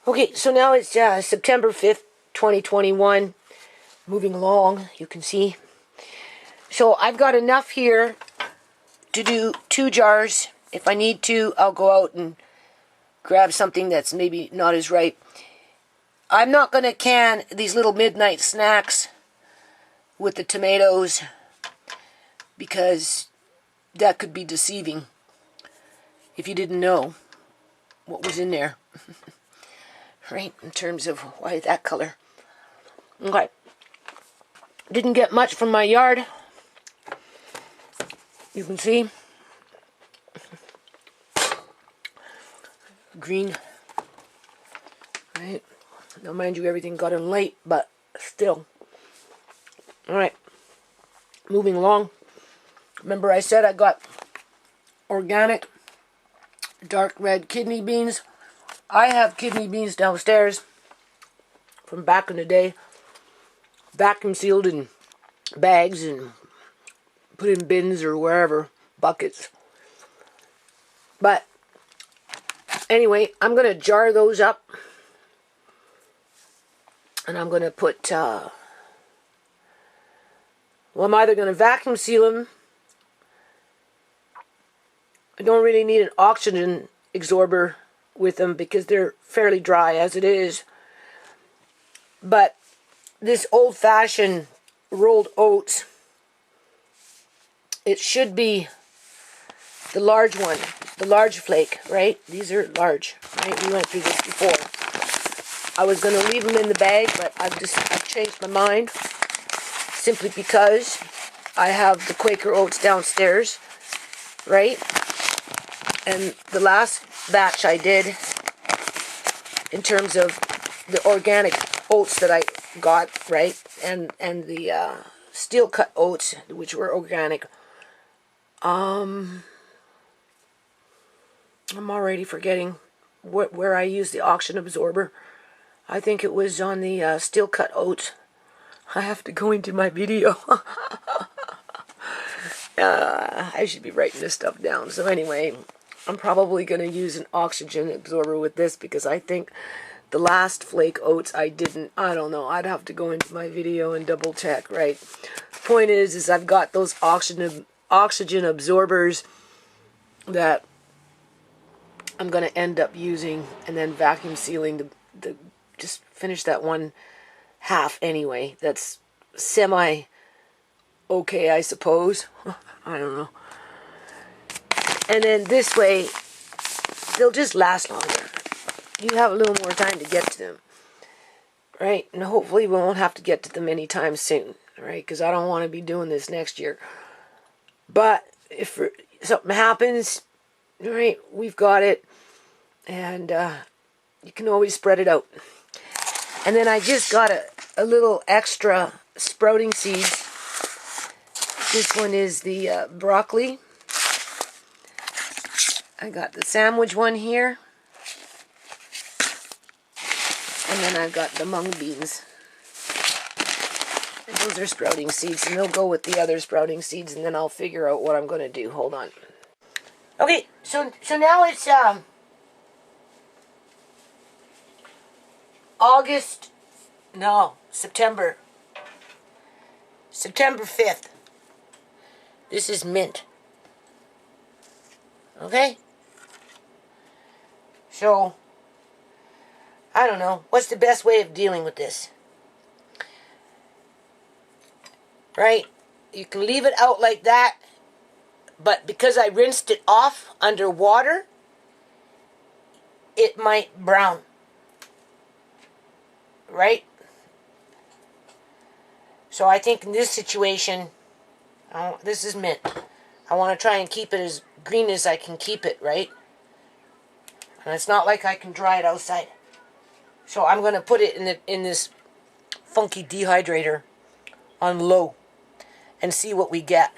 Okay, so now it's September 5th, 2021. Moving along, you can see. So I've got enough here to do 2 jars. If I need to, I'll go out and grab something that's maybe not as ripe. I'm not going to can these little midnight snacks with the tomatoes because that could be deceiving if you didn't know what was in there. Right, in terms of why that color. Okay. Didn't get much from my yard. You can see. Green. Right. Now mind you, everything got in late, but still. Alright. Moving along. Remember I said I got organic dark red kidney beans. I have kidney beans downstairs from back in the day, vacuum sealed in bags and put in bins or wherever, buckets. But anyway, I'm going to jar those up and I'm going to put, well, I'm either going to vacuum seal them. I don't really need an oxygen absorber with them because they're fairly dry as it is. But this old-fashioned rolled oats, it should be the large one, the large flake, right? These are large, right? We went through this before. I was going to leave them in the bag, but I've changed my mind simply because I have the Quaker oats downstairs, right? And the last batch I did, in terms of the organic oats that I got, right, and the steel cut oats, which were organic, I'm already forgetting where I used the oxygen absorber. I think it was on the steel cut oats. I have to go into my video. I should be writing this stuff down. So anyway, I'm probably going to use an oxygen absorber with this because I think the last flake oats I don't know. I'd have to go into my video and double check, right? Point is I've got those oxygen absorbers that I'm going to end up using and then vacuum sealing the just finish that one half anyway. That's semi okay, I suppose. I don't know. And then this way, they'll just last longer. You have a little more time to get to them. Right? And hopefully we won't have to get to them anytime soon. Right? Because I don't want to be doing this next year. But if something happens, right, we've got it. And you can always spread it out. And then I just got a little extra sprouting seeds. This one is the broccoli. I got the sandwich one here. And then I've got the mung beans. And those are sprouting seeds, and they'll go with the other sprouting seeds, and then I'll figure out what I'm going to do. Hold on. Okay, so now it's September. September 5th. This is mint. Okay? So, I don't know. What's the best way of dealing with this? Right? You can leave it out like that, but because I rinsed it off under water, it might brown. Right? So I think in this situation, this is mint. I want to try and keep it as green as I can keep it, right? And it's not like I can dry it outside. So I'm going to put it in this funky dehydrator on low and see what we get.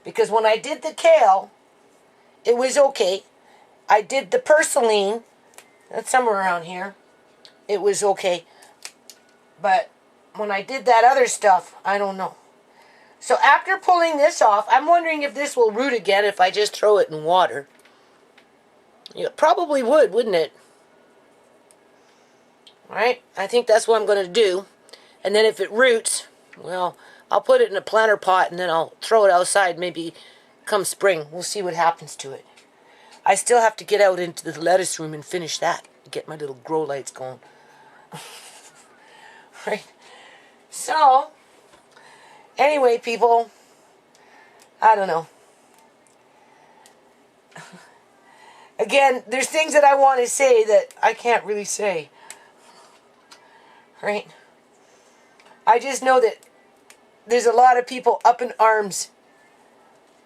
Because when I did the kale, it was okay. I did the purslane, that's somewhere around here. It was okay. But when I did that other stuff, I don't know. So after pulling this off, I'm wondering if this will root again if I just throw it in water. It probably would, wouldn't it? Right? I think that's what I'm going to do. And then if it roots, well, I'll put it in a planter pot and then I'll throw it outside maybe come spring. We'll see what happens to it. I still have to get out into the lettuce room and finish that. Get my little grow lights going. Right? So, anyway, people, I don't know. Again, there's things that I want to say that I can't really say. Right? I just know that there's a lot of people up in arms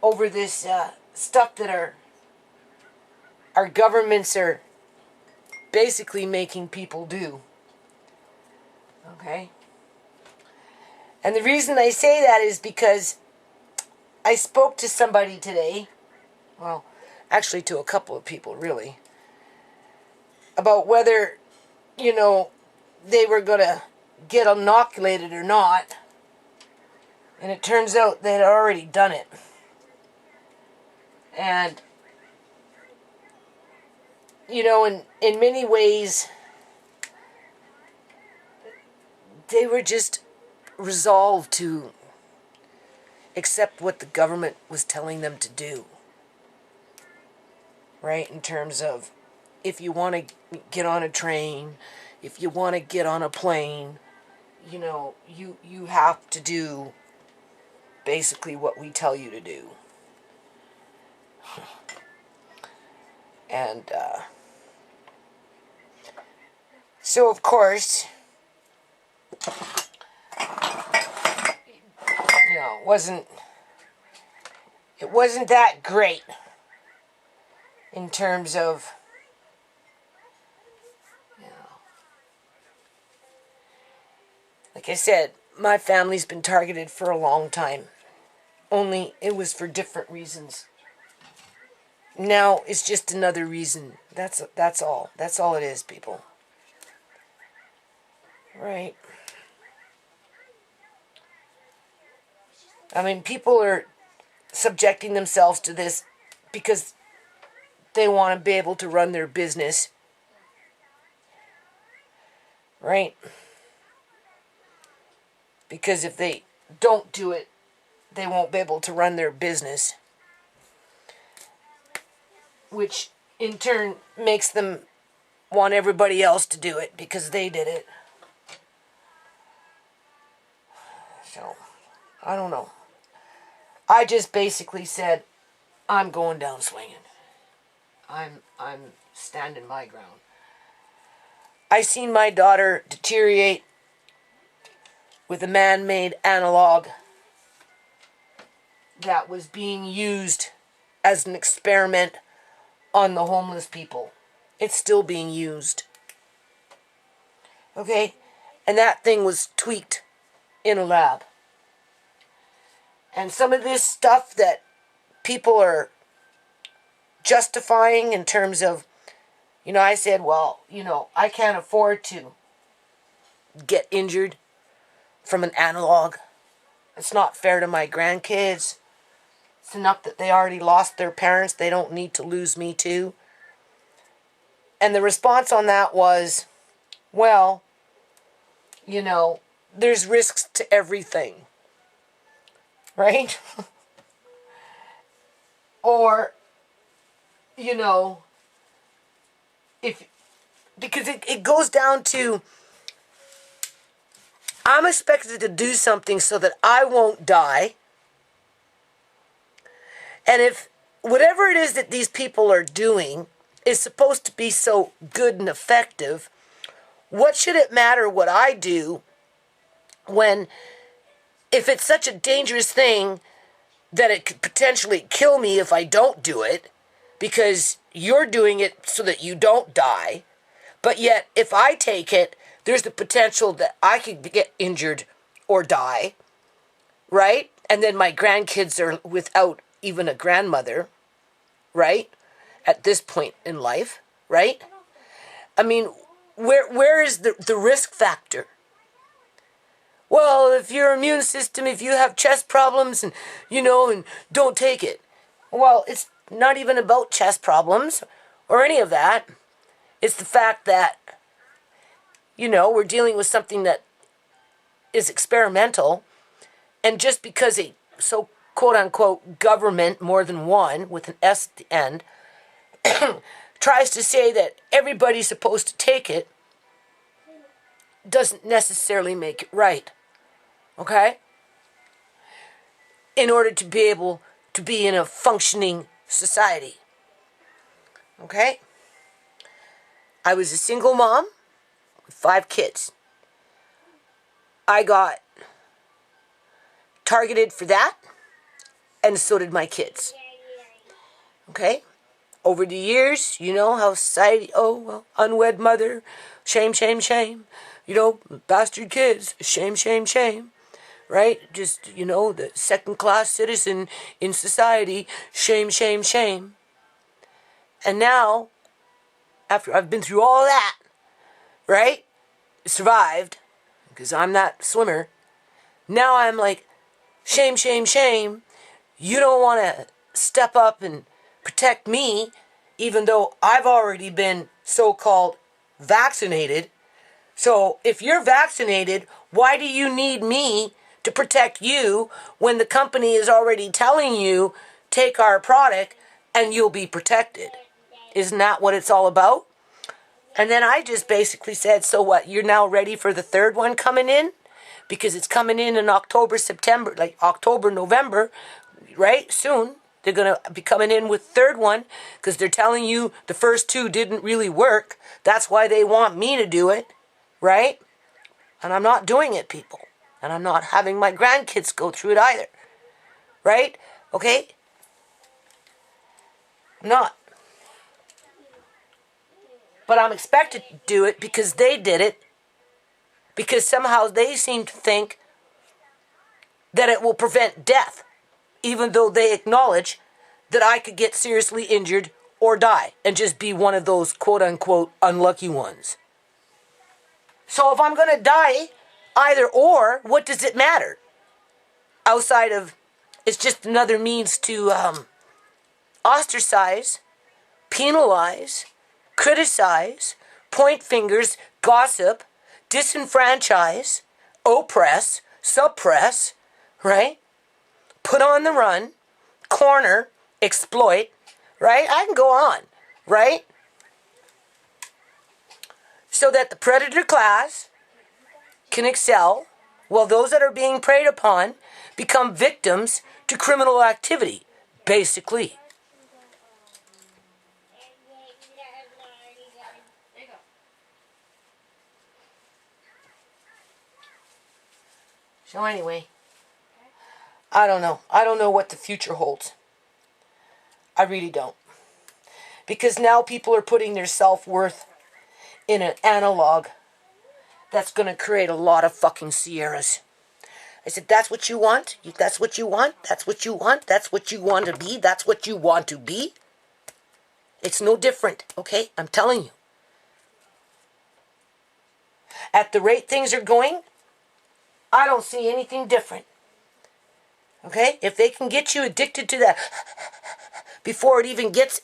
over this stuff that our governments are basically making people do. Okay? And the reason I say that is because I spoke to somebody today, well, actually to a couple of people really, about whether, they were going to get inoculated or not. And it turns out they had already done it. And, in many ways, they were just resolved to accept what the government was telling them to do. Right? In terms of, if you want to get on a train, if you want to get on a plane, you have to do basically what we tell you to do. And, so of course, it wasn't that great in terms of, like I said, my family's been targeted for a long time. Only it was for different reasons. Now it's just another reason. That's all. That's all it is, people. Right. I mean, people are subjecting themselves to this because they want to be able to run their business. Right? Because if they don't do it, they won't be able to run their business. Which, in turn, makes them want everybody else to do it because they did it. So, I don't know. I just basically said, I'm going down swinging. I'm standing my ground. I seen my daughter deteriorate with a man-made analog that was being used as an experiment on the homeless people. It's still being used. Okay? And that thing was tweaked in a lab. And some of this stuff that people are justifying in terms of, I said, well, I can't afford to get injured from an analog. It's not fair to my grandkids. It's enough that they already lost their parents. They don't need to lose me too. And the response on that was, well, there's risks to everything. Right? Or, because it goes down to, I'm expected to do something so that I won't die. And if whatever it is that these people are doing is supposed to be so good and effective, what should it matter what I do when, if it's such a dangerous thing that it could potentially kill me if I don't do it, because you're doing it so that you don't die, but yet if I take it, there's the potential that I could get injured or die, right? And then my grandkids are without even a grandmother, right? At this point in life, right? I mean, where is the risk factor? Well, if your immune system, if you have chest problems and, and don't take it. Well, it's not even about chest problems or any of that. It's the fact that You know, we're dealing with something that is experimental. And just because a so quote unquote government, more than one, with an S at the end, tries to say that everybody's supposed to take it, doesn't necessarily make it right. Okay? In order to be able to be in a functioning society. Okay? I was a single mom with 5 kids. I got targeted for that, and so did my kids. Okay? Over the years, you know how society, oh, well, unwed mother, shame, shame, shame. You know, bastard kids, shame, shame, shame. Right? Just, you know, the second-class citizen in society, shame, shame, shame. And now, after I've been through all that, right? Survived, because I'm that swimmer. Now I'm like, shame, shame, shame. You don't want to step up and protect me, even though I've already been so-called vaccinated. So if you're vaccinated, why do you need me to protect you when the company is already telling you, take our product and you'll be protected? Isn't that what it's all about? And then I just basically said, so what, you're now ready for the third one coming in? Because it's coming in October, September, like October, November, right? Soon. They're going to be coming in with third one because they're telling you the first 2 didn't really work. That's why they want me to do it, right? And I'm not doing it, people. And I'm not having my grandkids go through it either, right? Okay? I'm not. But I'm expected to do it because they did it. Because somehow they seem to think that it will prevent death, even though they acknowledge that I could get seriously injured or die and just be one of those quote-unquote unlucky ones. So if I'm going to die, either or, what does it matter? Outside of, it's just another means to ostracize, penalize, criticize, point fingers, gossip, disenfranchise, oppress, suppress, right? Put on the run, corner, exploit, right? I can go on, right? So that the predator class can excel while those that are being preyed upon become victims to criminal activity, basically. So anyway, I don't know. I don't know what the future holds. I really don't. Because now people are putting their self-worth in an analog that's going to create a lot of fucking Sierras. I said, that's what you want? That's what you want? That's what you want? That's what you want to be? That's what you want to be? It's no different, okay? I'm telling you. At the rate things are going, I don't see anything different. Okay? If they can get you addicted to that before it even gets...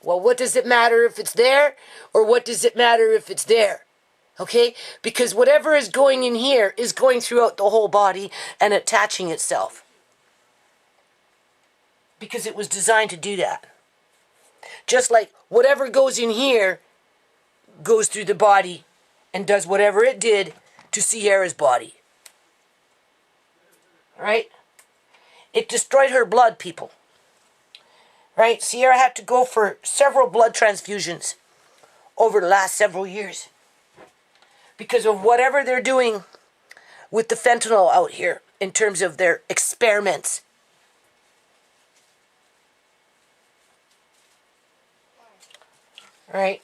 Well, what does it matter if it's there? Or what does it matter if it's there? Okay? Because whatever is going in here is going throughout the whole body and attaching itself. Because it was designed to do that. Just like whatever goes in here goes through the body and does whatever it did to Sierra's body. Right? It destroyed her blood, people. Right? Sierra had to go for several blood transfusions over the last several years. Because of whatever they're doing with the fentanyl out here in terms of their experiments. Right?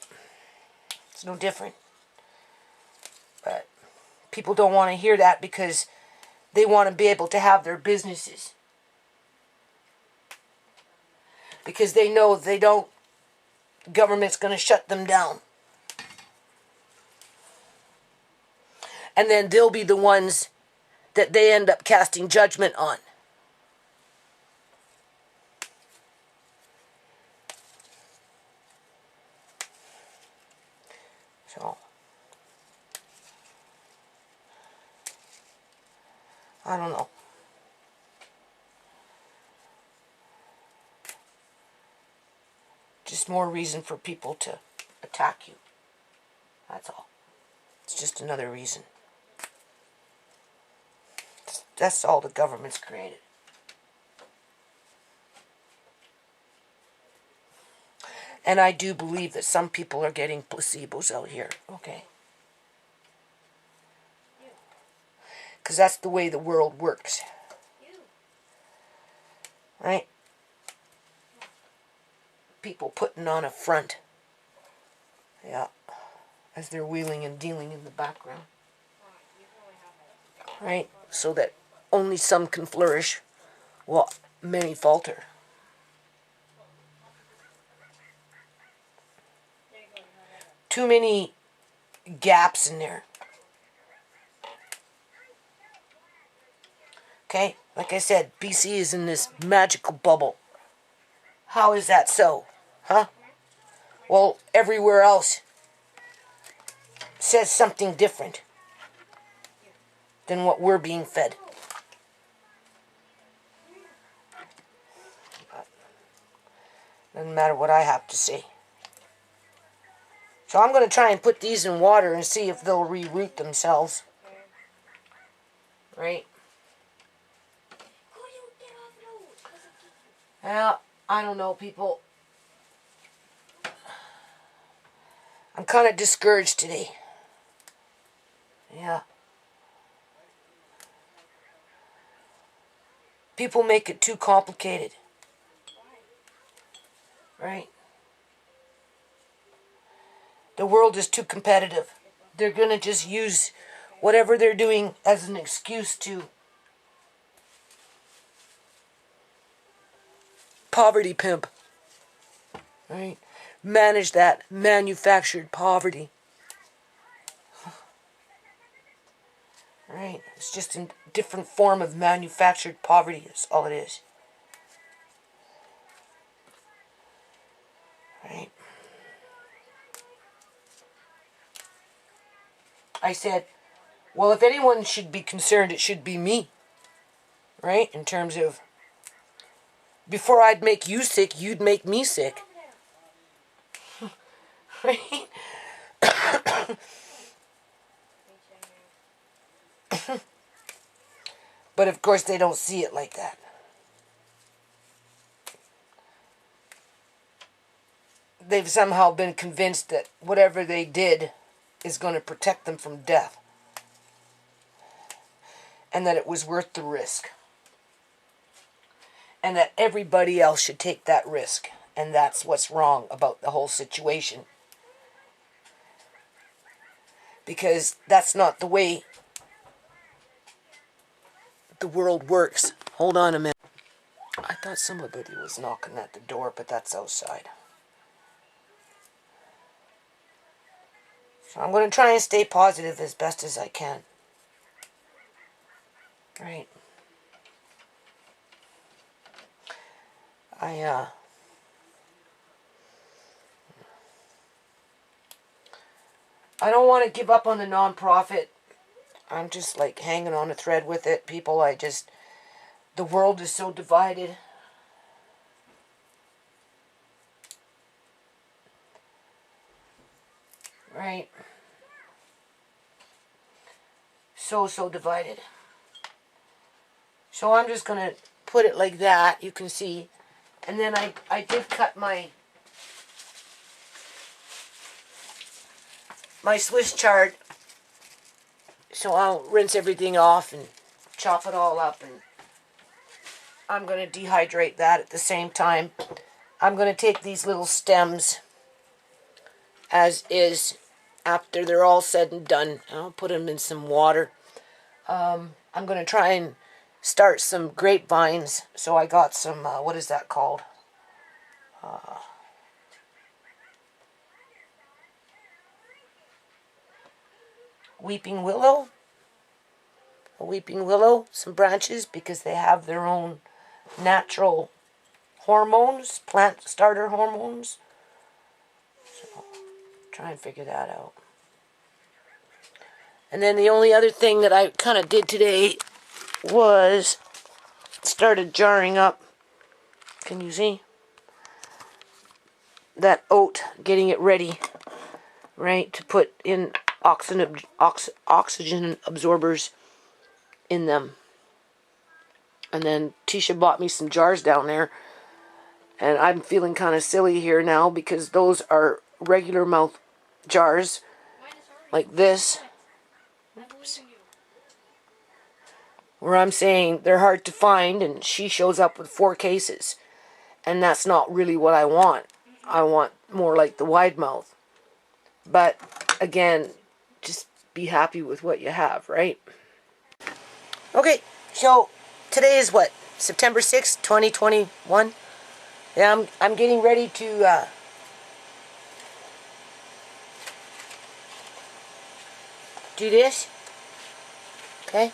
It's no different. But people don't want to hear that because they want to be able to have their businesses. Because they know if they don't, the government's going to shut them down. And then they'll be the ones that they end up casting judgment on. So, I don't know. Just more reason for people to attack you. That's all. It's just another reason. That's all the government's created. And I do believe that some people are getting placebos out here. Okay. Because that's the way the world works. Right? People putting on a front. Yeah. As they're wheeling and dealing in the background. Right? So that only some can flourish while many falter. Too many gaps in there. Okay? Like I said, BC is in this magical bubble. How is that so? Huh? Well, everywhere else says something different than what we're being fed. Doesn't matter what I have to say. So I'm going to try and put these in water and see if they'll reroot themselves. Right? Well, I don't know, people. I'm kind of discouraged today. Yeah. People make it too complicated. Right? The world is too competitive. They're going to just use whatever they're doing as an excuse to poverty pimp. Right? Manage that manufactured poverty. Right? It's just a different form of manufactured poverty. That's all it is. Right? I said, well, if anyone should be concerned, it should be me. Right? In terms of, before I'd make you sick, you'd make me sick. Right? But of course they don't see it like that. They've somehow been convinced that whatever they did is going to protect them from death. And that it was worth the risk. And that everybody else should take that risk. And that's what's wrong about the whole situation. Because that's not the way the world works. Hold on a minute. I thought somebody was knocking at the door, but that's outside. So I'm going to try and stay positive as best as I can. Right. I don't want to give up on the non-profit. I'm just like hanging on a thread with it. People, the world is so divided. Right? So divided. So I'm just going to put it like that, you can see. And then I did cut my Swiss chard. So I'll rinse everything off and chop it all up. And I'm going to dehydrate that at the same time. I'm going to take these little stems as is after they're all said and done. I'll put them in some water. I'm going to try and start some grapevines. So I got some, what is that called? Weeping willow. A weeping willow, some branches, because they have their own natural hormones, plant starter hormones. So, try and figure that out. And then the only other thing that I kind of did today was started jarring up. Can you see? That oat, getting it ready, right, to put in oxygen absorbers in them. And then Tisha bought me some jars down there. And I'm feeling kind of silly here now because those are regular mouth jars like this. Oops. Where I'm saying they're hard to find, and she shows up with 4 cases. And that's not really what I want. I want more like the wide mouth. But again, just be happy with what you have, right? Okay, so today is what? September 6th, 2021. Yeah, I'm getting ready to do this. Okay.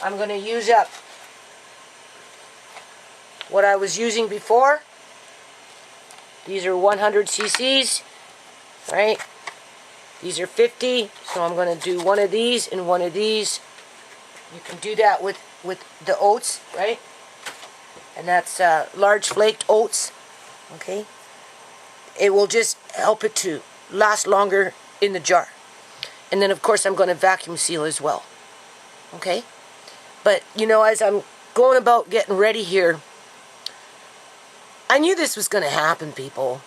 I'm going to use up what I was using before. These are 100 cc's, right? These are 50, so I'm going to do one of these and one of these. You can do that with the oats, right? And that's large flaked oats, okay? It will just help it to last longer in the jar. And then, of course, I'm going to vacuum seal as well, okay? But, you know, as I'm going about getting ready here, I knew this was going to happen, people.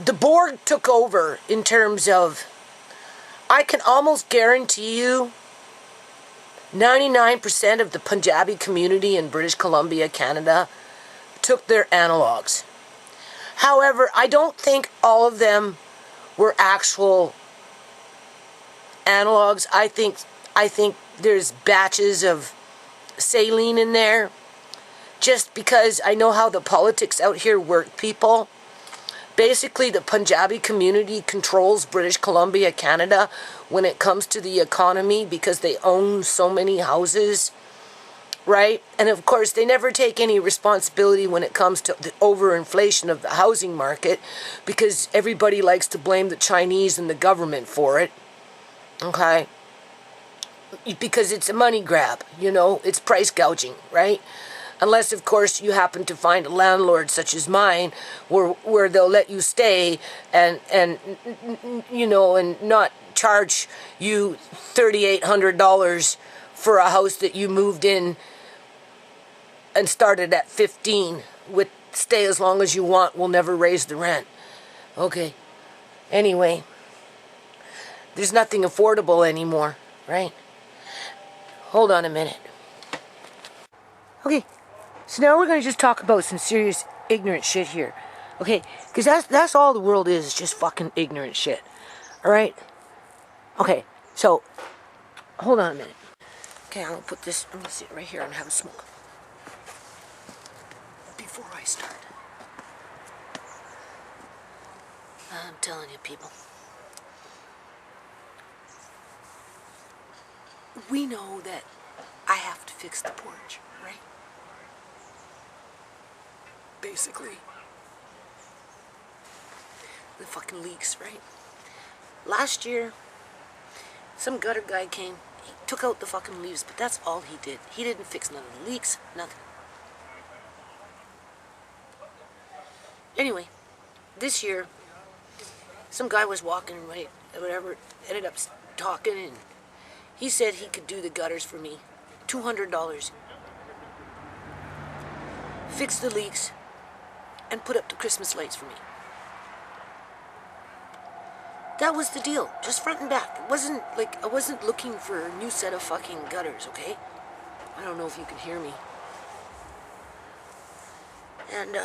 The Borg took over in terms of, I can almost guarantee you, 99% of the Punjabi community in British Columbia, Canada, took their analogs. However, I don't think all of them were actual analogs. I think there's batches of saline in there. Just because I know how the politics out here work, people. Basically, the Punjabi community controls British Columbia, Canada, when it comes to the economy because they own so many houses, right? And of course, they never take any responsibility when it comes to the overinflation of the housing market because everybody likes to blame the Chinese and the government for it, okay? Because it's a money grab, you know, it's price gouging, right? Unless, of course, you happen to find a landlord such as mine where they'll let you stay and you know, and not charge you $3,800 for a house that you moved in and started at 15 with stay as long as you want, we'll never raise the rent. Okay. Anyway, there's nothing affordable anymore, right? Hold on a minute. Okay. So now we're going to just talk about some serious ignorant shit here. Okay? Because that's all the world is just fucking ignorant shit. Alright? Okay. So, hold on a minute. Okay, I'm going to put this, I'm going to sit right here and have a smoke. Before I start. I'm telling you, people. We know that I have to fix the porch, right? Basically. The fucking leaks, right? Last year, some gutter guy came, he took out the fucking leaves, but that's all he did. He didn't fix none of the leaks, nothing. Anyway, this year, some guy was walking, right, whatever, ended up talking, and he said he could do the gutters for me. $200. Fix the leaks, and put up the Christmas lights for me. That was the deal, just front and back. It wasn't like, I wasn't looking for a new set of fucking gutters, okay? I don't know if you can hear me. And,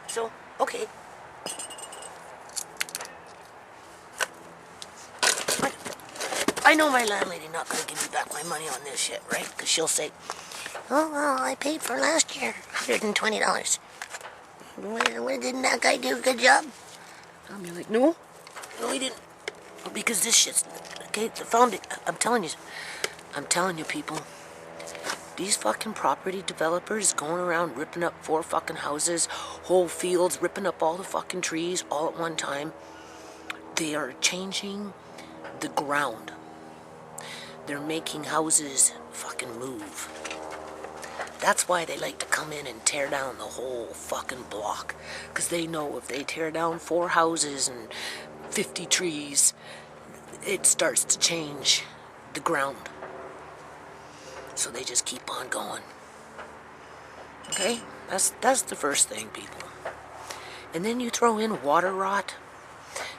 so, okay. I know my landlady not gonna give me back my money on this shit, right? Because she'll say, oh, well, I paid for last year, $120. What, didn't that guy do a good job? I'll be like, no, he didn't. Because this shit's, okay, found it. I'm telling you, people. These fucking property developers going around ripping up 4 fucking houses, whole fields, ripping up all the fucking trees all at one time. They are changing the ground. They're making houses fucking move. That's why they like to come in and tear down the whole fucking block. Because they know if they tear down 4 houses and 50 trees, it starts to change the ground. So they just keep on going. Okay? That's the first thing, people. And then you throw in water rot.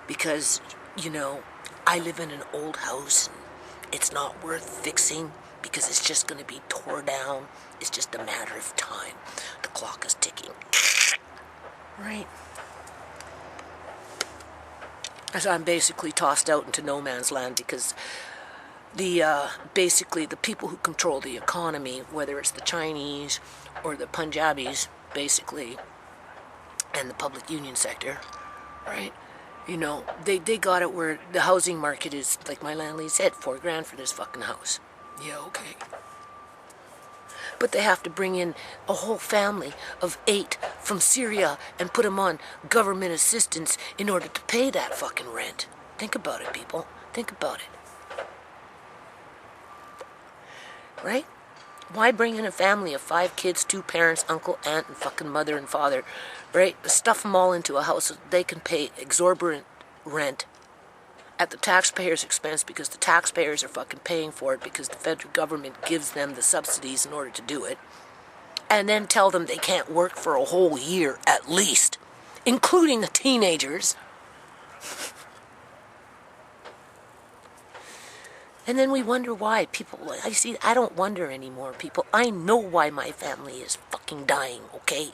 Because, I live in an old house and it's not worth fixing because it's just going to be tore down. It's just a matter of time. The clock is ticking. Right? So I'm basically tossed out into no man's land because basically the people who control the economy, whether it's the Chinese or the Punjabis, basically, and the public union sector, right? They got it where the housing market is, like my landlady said, $4,000 for this fucking house. Yeah, okay. But they have to bring in a whole family of 8 from Syria and put them on government assistance in order to pay that fucking rent. Think about it, people. Think about it. Right? Why bring in a family of 5 kids, 2 parents, uncle, aunt, and fucking mother and father, right? Stuff them all into a house so they can pay exorbitant rent at the taxpayers' expense because the taxpayers are fucking paying for it because the federal government gives them the subsidies in order to do it. And then tell them they can't work for a whole year at least, including the teenagers. And then we wonder why people, I don't wonder anymore, people. I know why my family is fucking dying, okay?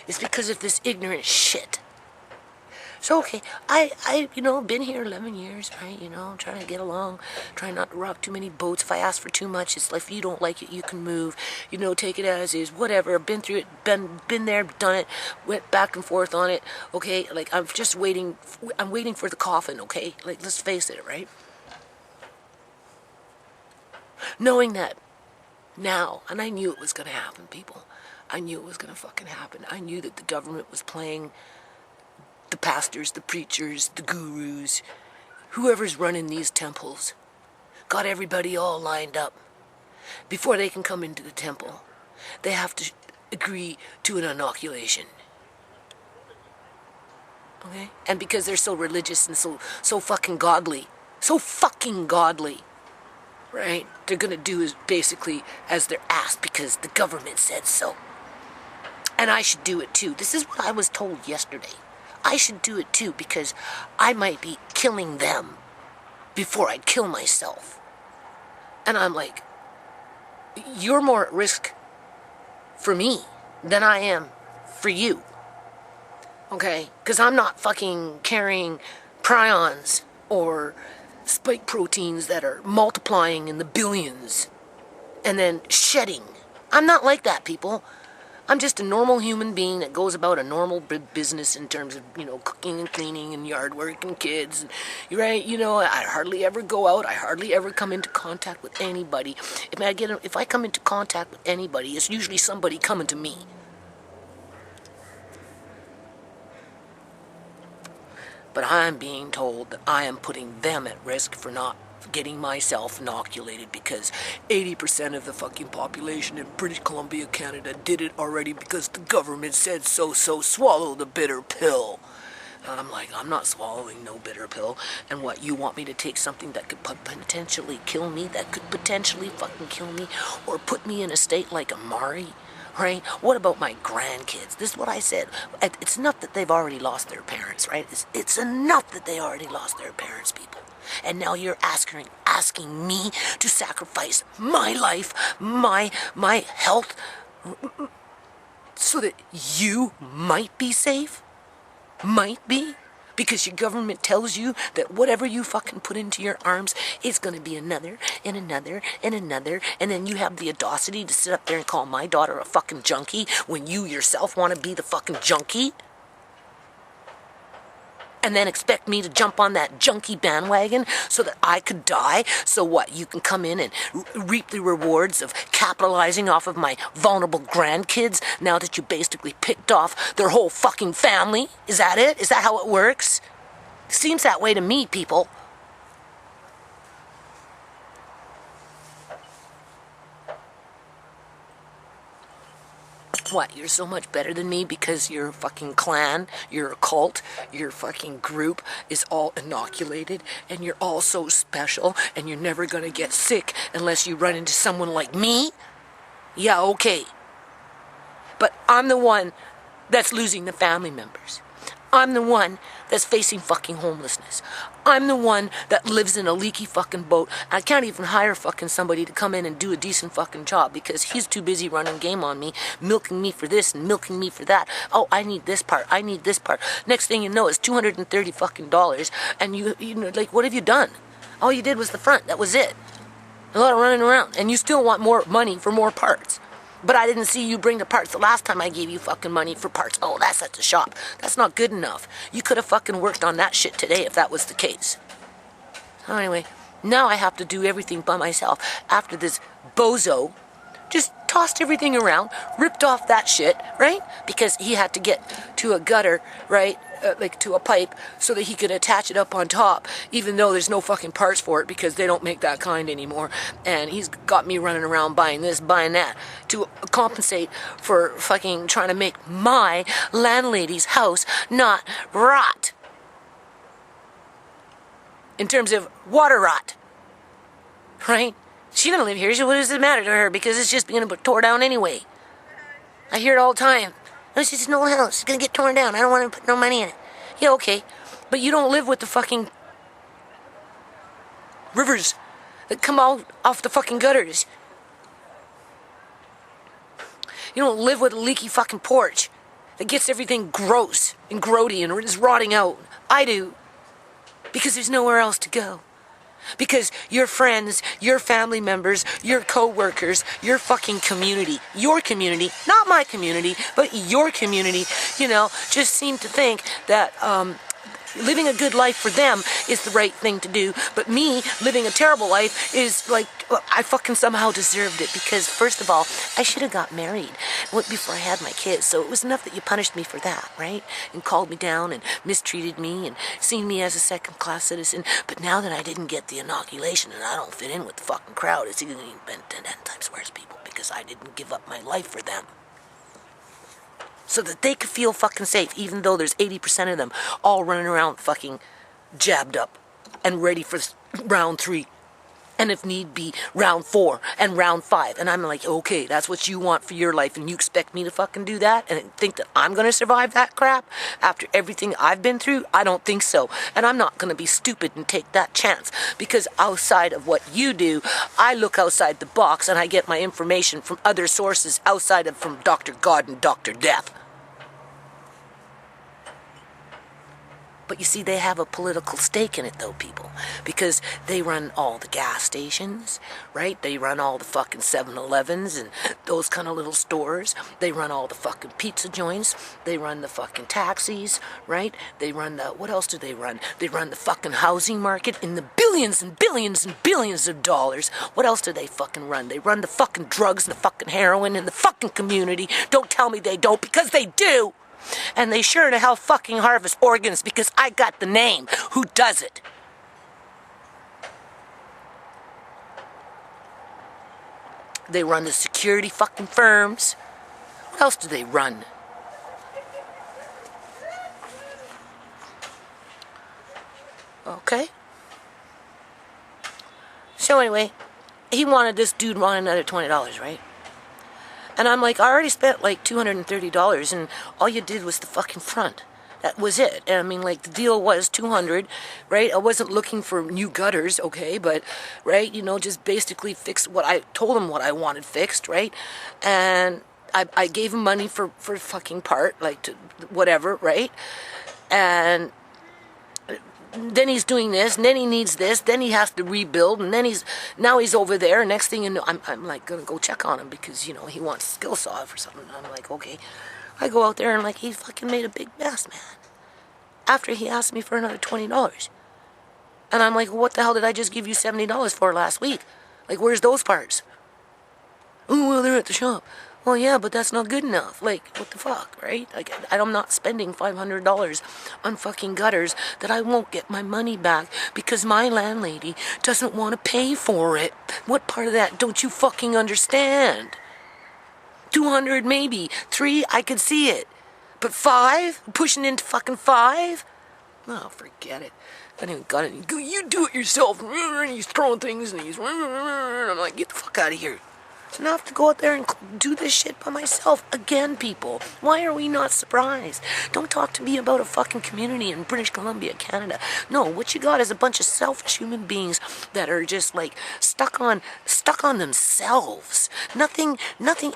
It's because of this ignorant shit. So, okay, I been here 11 years, right, trying to get along, trying not to rock too many boats. If I ask for too much, it's like, if you don't like it, you can move, take it as is, whatever. Been through it, been there, done it, went back and forth on it, okay? Like, I'm waiting for the coffin, okay? Like, let's face it, right? Knowing that now, and I knew it was going to happen, people. I knew it was going to fucking happen. I knew that the government was playing the pastors, the preachers, the gurus, whoever's running these temples, got everybody all lined up. Before they can come into the temple, they have to agree to an inoculation. Okay? And because they're so religious and so fucking godly, right? They're gonna do is basically as they're asked because the government said so. And I should do it too. This is what I was told yesterday. I should do it too because I might be killing them before I'd kill myself. And I'm like, you're more at risk for me than I am for you. Okay? Because I'm not fucking carrying prions or spike proteins that are multiplying in the billions and then shedding. I'm not like that, people. I'm just a normal human being that goes about a normal business in terms of, cooking and cleaning and yard work and kids. And, right? I hardly ever go out. I hardly ever come into contact with anybody. If I come into contact with anybody, it's usually somebody coming to me. But I'm being told that I am putting them at risk for not getting myself inoculated because 80% of the fucking population in British Columbia, Canada did it already because the government said so, so swallow the bitter pill. And I'm like, I'm not swallowing no bitter pill. And what, you want me to take something that could potentially kill me, that could potentially fucking kill me, or put me in a state like Amari? Right? What about my grandkids? This is what I said. It's enough that they've already lost their parents, right? It's enough that they already lost their parents, people. And now you're asking me to sacrifice my life, my health, so that you might be safe? Might be? Because your government tells you that whatever you fucking put into your arms is going to be another, and another, and another, and then you have the audacity to sit up there and call my daughter a fucking junkie when you yourself want to be the fucking junkie? and then expect me to jump on that junkie bandwagon so that I could die? So what, you can come in and reap the rewards of capitalizing off of my vulnerable grandkids now that you basically picked off their whole fucking family? Is that it? Is that how it works? Seems that way to me, people. What, you're so much better than me because your fucking clan, your cult, your fucking group is all inoculated and you're all so special and you're never gonna get sick unless you run into someone like me? Yeah, okay. But I'm the one that's losing the family members. I'm the one that's facing fucking homelessness. I'm the one that lives in a leaky fucking boat. I can't even hire fucking somebody to come in and do a decent fucking job because he's too busy running game on me, milking me for this and milking me for that. Oh, I need this part. I need this part. Next thing you know, it's $230 fucking dollars, and you know, like, what have you done? All you did was the front. That was it. A lot of running around, and you still want more money for more parts. But I didn't see you bring the parts the last time I gave you fucking money for parts. Oh, that's at the shop. That's not good enough. You could have fucking worked on that shit today if that was the case. So anyway, now I have to do everything by myself after this bozo just tossed everything around, ripped off that shit, right? Because he had to get to a gutter, right? Like to a pipe so that he could attach it up on top, even though there's no fucking parts for it because they don't make that kind anymore. And he's got me running around buying this, buying that to compensate for fucking trying to make my landlady's house not rot. In terms of water rot, right? She doesn't live here, so what does it matter to her? Because it's just being tore down anyway. I hear it all the time. It's just an old house. It's gonna get torn down. I don't want to put no money in it. Yeah, okay. But you don't live with the fucking rivers that come out off the fucking gutters. You don't live with a leaky fucking porch that gets everything gross and grody and is rotting out. I do. Because there's nowhere else to go. Because your friends, your family members, your co-workers, your fucking community, not my community, but your community, you know, just seem to think that living a good life for them is the right thing to do. But me living a terrible life is like, I fucking somehow deserved it. Because first of all, I should have got married before I had my kids. So it was enough that you punished me for that, right? And called me down and mistreated me and seen me as a second-class citizen. But now that I didn't get the inoculation and I don't fit in with the fucking crowd, it's even been 10 times worse, people, because I didn't give up my life for them. So that they could feel fucking safe, even though there's 80% of them all running around fucking jabbed up and ready for round 3. And if need be, round 4 and round 5. And I'm like, okay, that's what you want for your life, and you expect me to fucking do that and think that I'm gonna survive that crap after everything I've been through? I don't think so. And I'm not gonna be stupid and take that chance, because outside of what you do, I look outside the box and I get my information from other sources outside of from Dr. God and Dr. Death. But you see, they have a political stake in it, though, people. Because they run all the gas stations, right? They run all the fucking 7-Elevens and those kind of little stores. They run all the fucking pizza joints. They run the fucking taxis, right? They run the... What else do they run? They run the fucking housing market in the billions and billions and billions of dollars. What else do they fucking run? They run the fucking drugs and the fucking heroin in the fucking community. Don't tell me they don't, because they do! And they sure to hell fucking harvest organs, because I got the name who does it. They run the security fucking firms. What else do they run? Okay. So anyway, this dude wanted another $20, right? And I'm like, I already spent like $230, and all you did was the fucking front. That was it. And I mean, like, the deal was $200, right? I wasn't looking for new gutters, okay, but, right, you know, just basically fix what I told him what I wanted fixed, right? And I gave him money for fucking part, like, to whatever, right? And then he's doing this, and then he needs this, then he has to rebuild, and then now he's over there, and next thing you know, I'm like gonna go check on him because, you know, he wants a skill saw for something. And I'm like, okay. I go out there and like, he fucking made a big mess, man. after he asked me for another $20. And I'm like, what the hell did I just give you $70 for last week? Like, where's those parts? Oh, well, they're at the shop. Well, yeah, but that's not good enough. Like, what the fuck, right? Like, I'm not spending $500 on fucking gutters that I won't get my money back because my landlady doesn't want to pay for it. What part of that don't you fucking understand? 200 maybe. 3, I could see it. But 5? Pushing into fucking 5? Oh, forget it. I didn't even got it. You do it yourself. And he's throwing things and he's... I'm like, get the fuck out of here. So now I have to go out there and do this shit by myself. Again, people. Why are we not surprised? Don't talk to me about a fucking community in British Columbia, Canada. No, what you got is a bunch of selfish human beings that are just like stuck on themselves. Nothing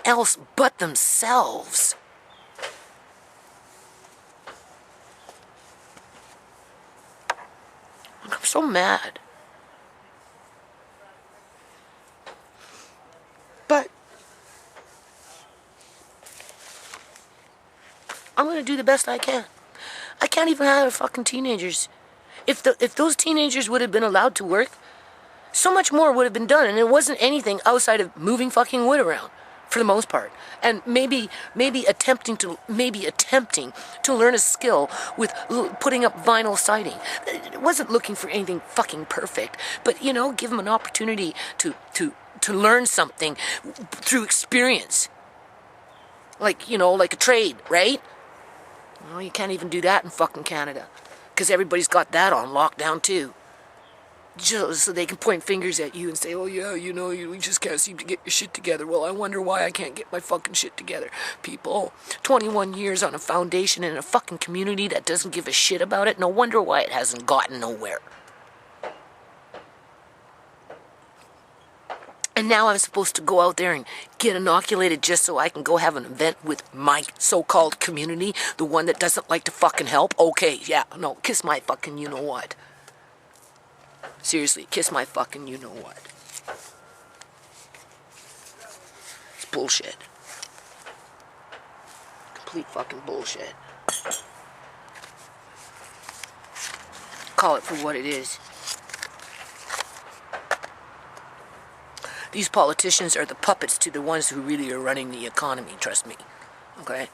else but themselves. I'm so mad. But I'm going to do the best I can. I can't even have fucking teenagers. If those teenagers would have been allowed to work, so much more would have been done. And it wasn't anything outside of moving fucking wood around, for the most part. And maybe attempting to learn a skill with putting up vinyl siding. It wasn't looking for anything fucking perfect, but give them an opportunity to learn something through experience. Like a trade, right? Well, you can't even do that in fucking Canada, because everybody's got that on lockdown too. Just so they can point fingers at you and say, oh yeah, you just can't seem to get your shit together. Well, I wonder why I can't get my fucking shit together. People, 21 years on a foundation in a fucking community that doesn't give a shit about it. No wonder why it hasn't gotten nowhere. And now I'm supposed to go out there and get inoculated just so I can go have an event with my so-called community, the one that doesn't like to fucking help? Okay, yeah, no, kiss my fucking you-know-what. Seriously, kiss my fucking you-know-what. It's bullshit. Complete fucking bullshit. Call it for what it is. These politicians are the puppets to the ones who really are running the economy, trust me. Okay?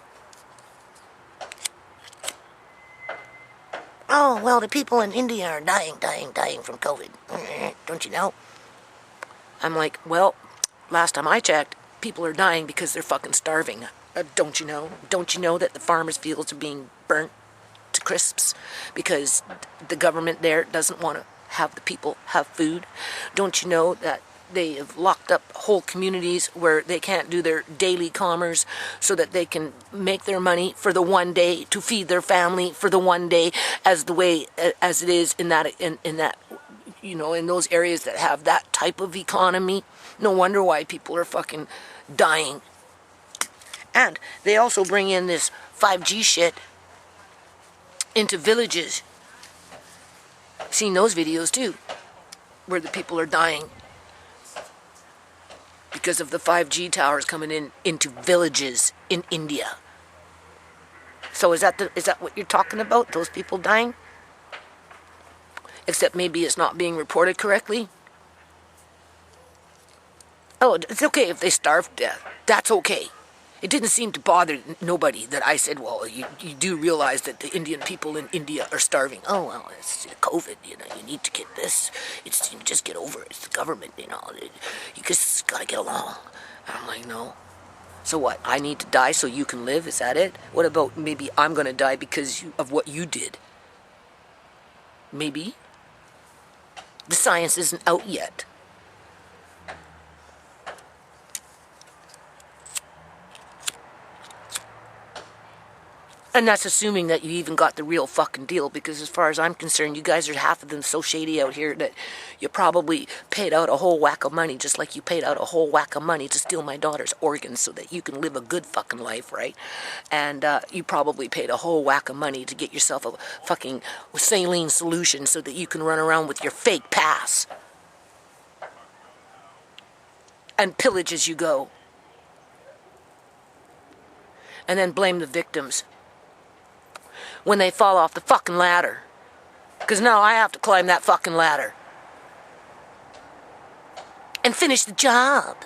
Oh, well, the people in India are dying from COVID. Don't you know? I'm like, well, last time I checked, people are dying because they're fucking starving. Don't you know? Don't you know that the farmers' fields are being burnt to crisps because the government there doesn't want to have the people have food? Don't you know that they have locked up whole communities where they can't do their daily commerce so that they can make their money for the one day to feed their family for the one day, as it is in those areas that have that type of economy? No wonder why people are fucking dying. And they also bring in this 5G shit into villages. Seen those videos too, where the people are dying because of the 5G towers coming into villages in India. So is that what you're talking about? Those people dying? Except maybe it's not being reported correctly. Oh, it's okay if they starve to death. That's okay. It didn't seem to bother nobody that I said, well, you do realize that the Indian people in India are starving. Oh, well, it's COVID, you need to get this. You just get over it. It's the government, you just gotta get along. And I'm like, no. So what, I need to die so you can live? Is that it? What about maybe I'm gonna die because of what you did? Maybe. The science isn't out yet. And that's assuming that you even got the real fucking deal, because as far as I'm concerned, you guys are half of them so shady out here that you probably paid out a whole whack of money, just like you paid out a whole whack of money to steal my daughter's organs so that you can live a good fucking life, right? And you probably paid a whole whack of money to get yourself a fucking saline solution so that you can run around with your fake pass and pillage as you go. And then blame the victims. when they fall off the fucking ladder. Because now I have to climb that fucking ladder. And finish the job.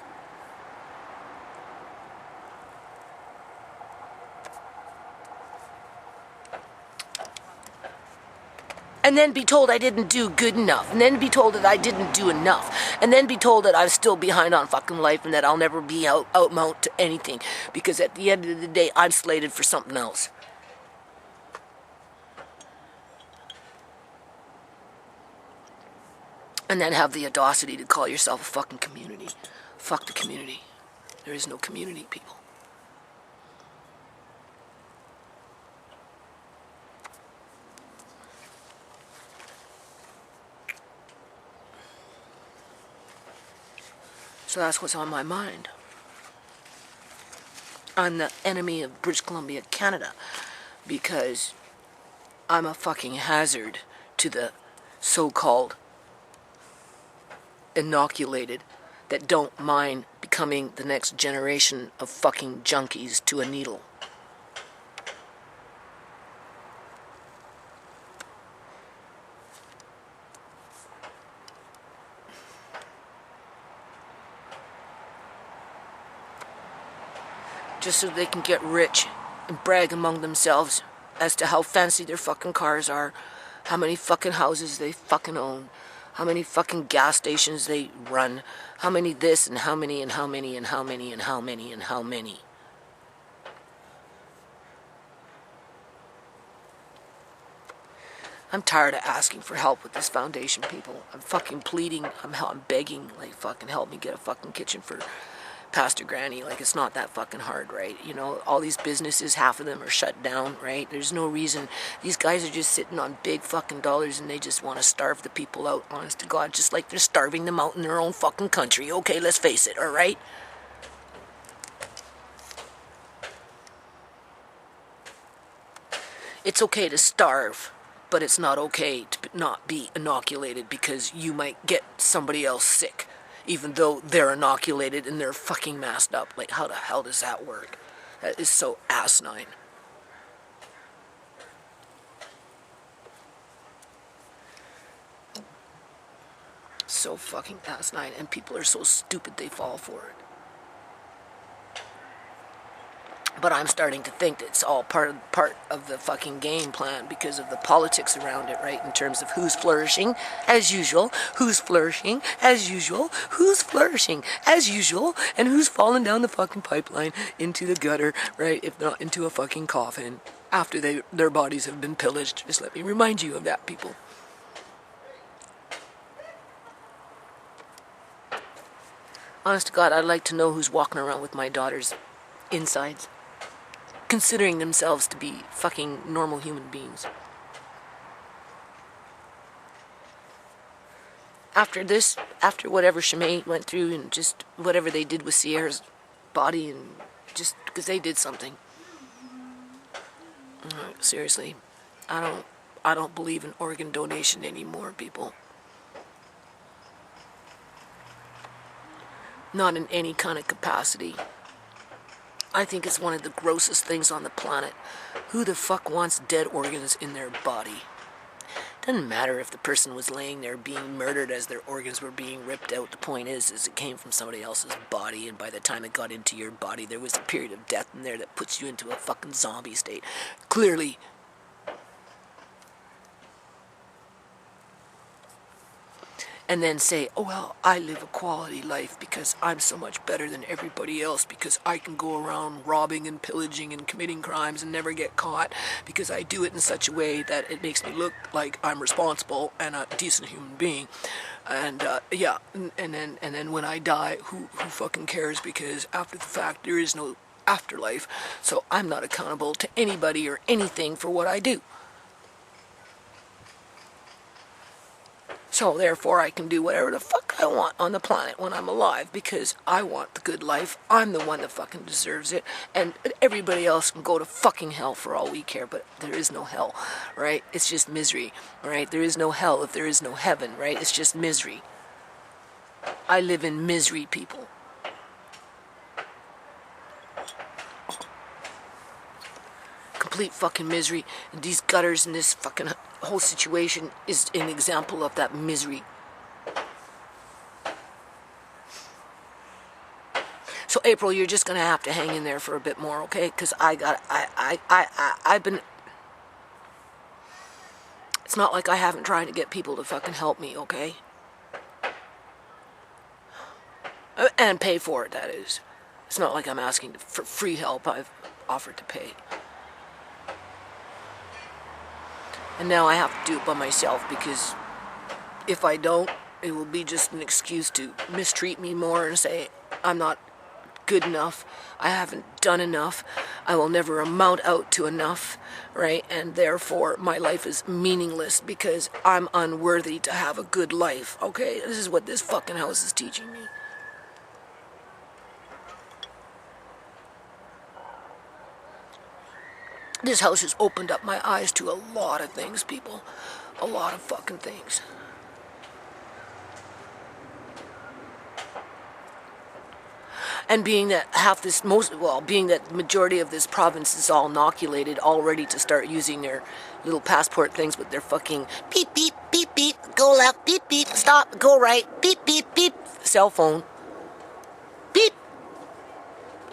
And then be told I didn't do good enough. And then be told that I didn't do enough. And then be told that I'm still behind on fucking life and that I'll never be outmount to anything. Because at the end of the day, I'm slated for something else. And then have the audacity to call yourself a fucking community. Fuck the community. There is no community, people. So that's what's on my mind. I'm the enemy of British Columbia, Canada, because I'm a fucking hazard to the so-called inoculated that don't mind becoming the next generation of fucking junkies to a needle. Just so they can get rich and brag among themselves as to how fancy their fucking cars are, how many fucking houses they fucking own, how many fucking gas stations they run, how many this and how many and how many and how many and how many and how many. I'm tired of asking for help with this foundation, people. I'm fucking pleading, I'm begging, like, fucking help me get a fucking kitchen for Pastor Granny. Like, it's not that fucking hard, right? You know, all these businesses, half of them are shut down, right? There's no reason. These guys are just sitting on big fucking dollars and they just want to starve the people out, honest to God, just like they're starving them out in their own fucking country. Okay, let's face it, all right? It's okay to starve, but it's not okay to not be inoculated because you might get somebody else sick, even though they're inoculated and they're fucking masked up. Like, how the hell does that work? That is so asinine. So fucking asinine, and people are so stupid they fall for it. But I'm starting to think that it's all part of the fucking game plan because of the politics around it, right? In terms of who's flourishing, as usual, who's flourishing, as usual, who's flourishing, as usual, and who's falling down the fucking pipeline into the gutter, right? If not into a fucking coffin after their bodies have been pillaged. Just let me remind you of that, people. Honest to God, I'd like to know who's walking around with my daughter's insides, considering themselves to be fucking normal human beings. After this, after whatever Shimei went through and just whatever they did with Sierra's body, and just because they did something. Seriously, I don't believe in organ donation anymore, people. Not in any kind of capacity. I think it's one of the grossest things on the planet. Who the fuck wants dead organs in their body? Doesn't matter if the person was laying there being murdered as their organs were being ripped out. The point is it came from somebody else's body, and by the time it got into your body, there was a period of death in there that puts you into a fucking zombie state. Clearly. And then say, oh, well, I live a quality life because I'm so much better than everybody else, because I can go around robbing and pillaging and committing crimes and never get caught because I do it in such a way that it makes me look like I'm responsible and a decent human being. And yeah, and then when I die, who fucking cares? Because after the fact, there is no afterlife, so I'm not accountable to anybody or anything for what I do. So therefore I can do whatever the fuck I want on the planet when I'm alive, because I want the good life. I'm the one that fucking deserves it, and everybody else can go to fucking hell for all we care. But there is no hell, right? It's just misery, right? There is no hell if there is no heaven, right? It's just misery. I live in misery, people. complete fucking misery. And these gutters and this fucking whole situation is an example of that misery. So April, you're just gonna have to hang in there for a bit more, okay? Because I've been. It's not like I haven't tried to get people to fucking help me, okay? And pay for it, that is. It's not like I'm asking for free help. I've offered to pay. And now I have to do it by myself, because if I don't, it will be just an excuse to mistreat me more and say I'm not good enough, I haven't done enough, I will never amount out to enough, right? And therefore my life is meaningless because I'm unworthy to have a good life, okay? This is what this fucking house is teaching me. This house has opened up my eyes to a lot of things, people. A lot of fucking things. And being that being that the majority of this province is all inoculated, all ready to start using their little passport things with their fucking beep, beep, beep, beep, go left, beep, beep, stop, go right, beep, beep, beep, cell phone. Beep.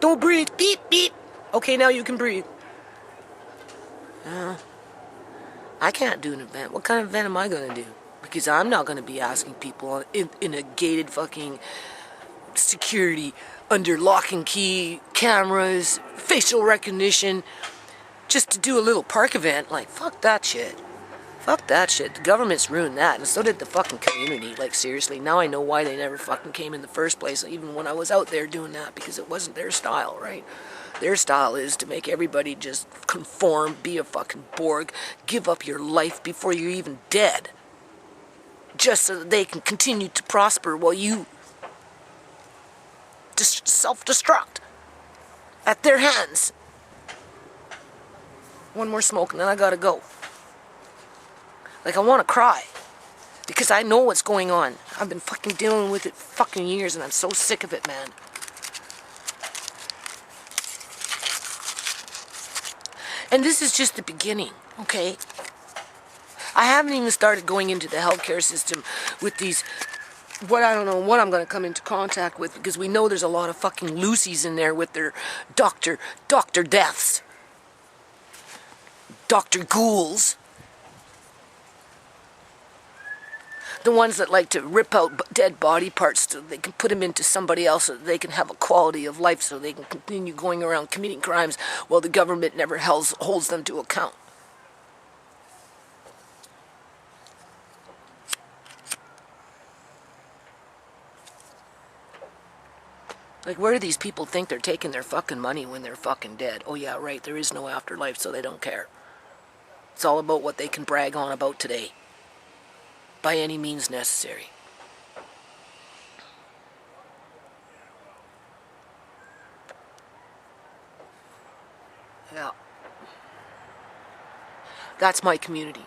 Don't breathe, beep, beep. Okay, now you can breathe. I can't do an event. What kind of event am I going to do? Because I'm not going to be asking people in a gated fucking security, under lock and key, cameras, facial recognition, just to do a little park event. Like, fuck that shit. Fuck that shit. The government's ruined that, and so did the fucking community. Like, seriously, now I know why they never fucking came in the first place, even when I was out there doing that, because it wasn't their style, right? Their style is to make everybody just conform, be a fucking Borg, give up your life before you're even dead, just so that they can continue to prosper while you just self-destruct at their hands. One more smoke and then I gotta go. Like, I want to cry because I know what's going on. I've been fucking dealing with it fucking years and I'm so sick of it, man. And this is just the beginning, okay? I haven't even started going into the healthcare system with these, I don't know what I'm going to come into contact with, because we know there's a lot of fucking Lucy's in there with their doctor deaths. Dr. Ghouls. The ones that like to rip out dead body parts so they can put them into somebody else so that they can have a quality of life, so they can continue going around committing crimes while the government never holds them to account. Like, where do these people think they're taking their fucking money when they're fucking dead? Oh yeah, right, there is no afterlife, so they don't care. It's all about what they can brag on about today, by any means necessary. Yeah. That's my community.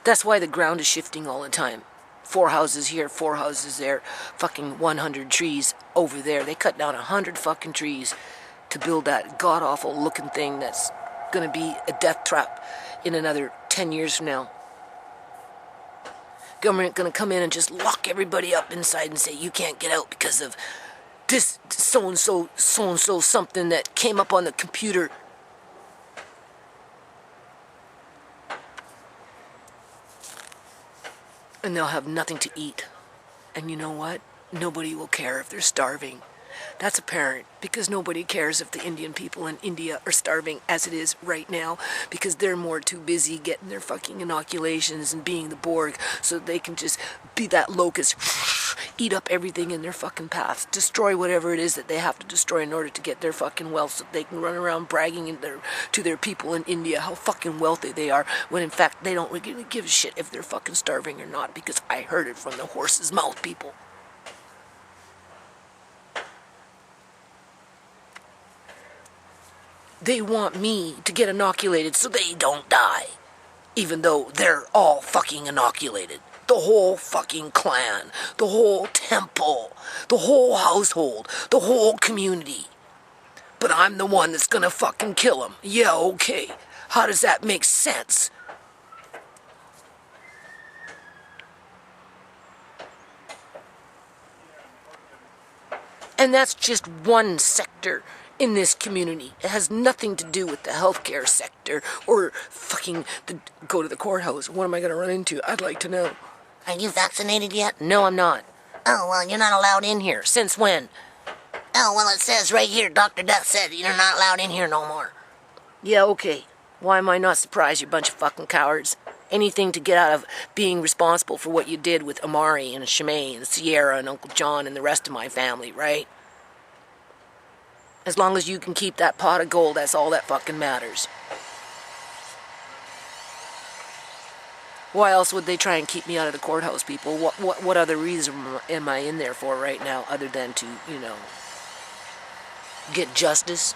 That's why the ground is shifting all the time. 4 houses here, 4 houses there, fucking 100 trees over there. They cut down 100 fucking trees to build that god-awful looking thing that's gonna be a death trap in another 10 years from now. Government gonna come in and just lock everybody up inside and say you can't get out because of this so-and-so something that came up on the computer. And they'll have nothing to eat. And you know what? Nobody will care if they're starving. That's apparent, because nobody cares if the Indian people in India are starving as it is right now, because they're more too busy getting their fucking inoculations and being the Borg so that they can just be that locust, eat up everything in their fucking path, destroy whatever it is that they have to destroy in order to get their fucking wealth, so they can run around bragging to their people in India how fucking wealthy they are, when in fact they don't really give a shit if they're fucking starving or not, because I heard it from the horse's mouth, people. They want me to get inoculated so they don't die, even though they're all fucking inoculated. The whole fucking clan, the whole temple, the whole household, the whole community. but I'm the one that's gonna fucking kill him. Yeah, okay. How does that make sense? And that's just one sector in this community. It has nothing to do with the healthcare sector or fucking go to the courthouse. What am I going to run into? I'd like to know. Are you vaccinated yet? No, I'm not. Oh, well, you're not allowed in here. Since when? Oh, well, it says right here, Dr. Death said you're not allowed in here no more. Yeah, okay. Why am I not surprised, you bunch of fucking cowards? Anything to get out of being responsible for what you did with Amari and Shimei and Sierra and Uncle John and the rest of my family, right? As long as you can keep that pot of gold, that's all that fucking matters. Why else would they try and keep me out of the courthouse, people? What other reason am I in there for right now other than to, get justice?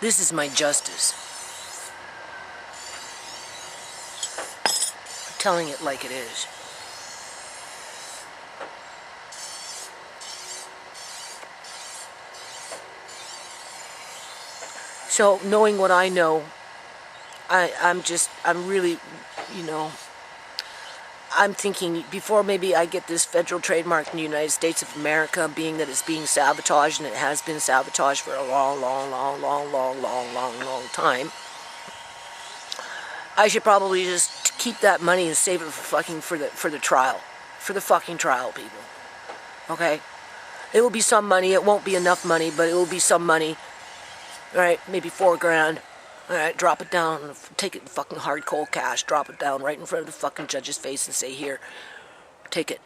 This is my justice. I'm telling it like it is. So, knowing what I know, I'm really, I'm thinking before maybe I get this federal trademark in the United States of America, being that it's being sabotaged, and it has been sabotaged for a long time, I should probably just keep that money and save it for the trial. For the fucking trial, people. Okay? It will be some money. It won't be enough money, but it will be some money. Alright, maybe $4,000. Alright, drop it down, take it in fucking hard cold cash, drop it down right in front of the fucking judge's face and say, here, take it.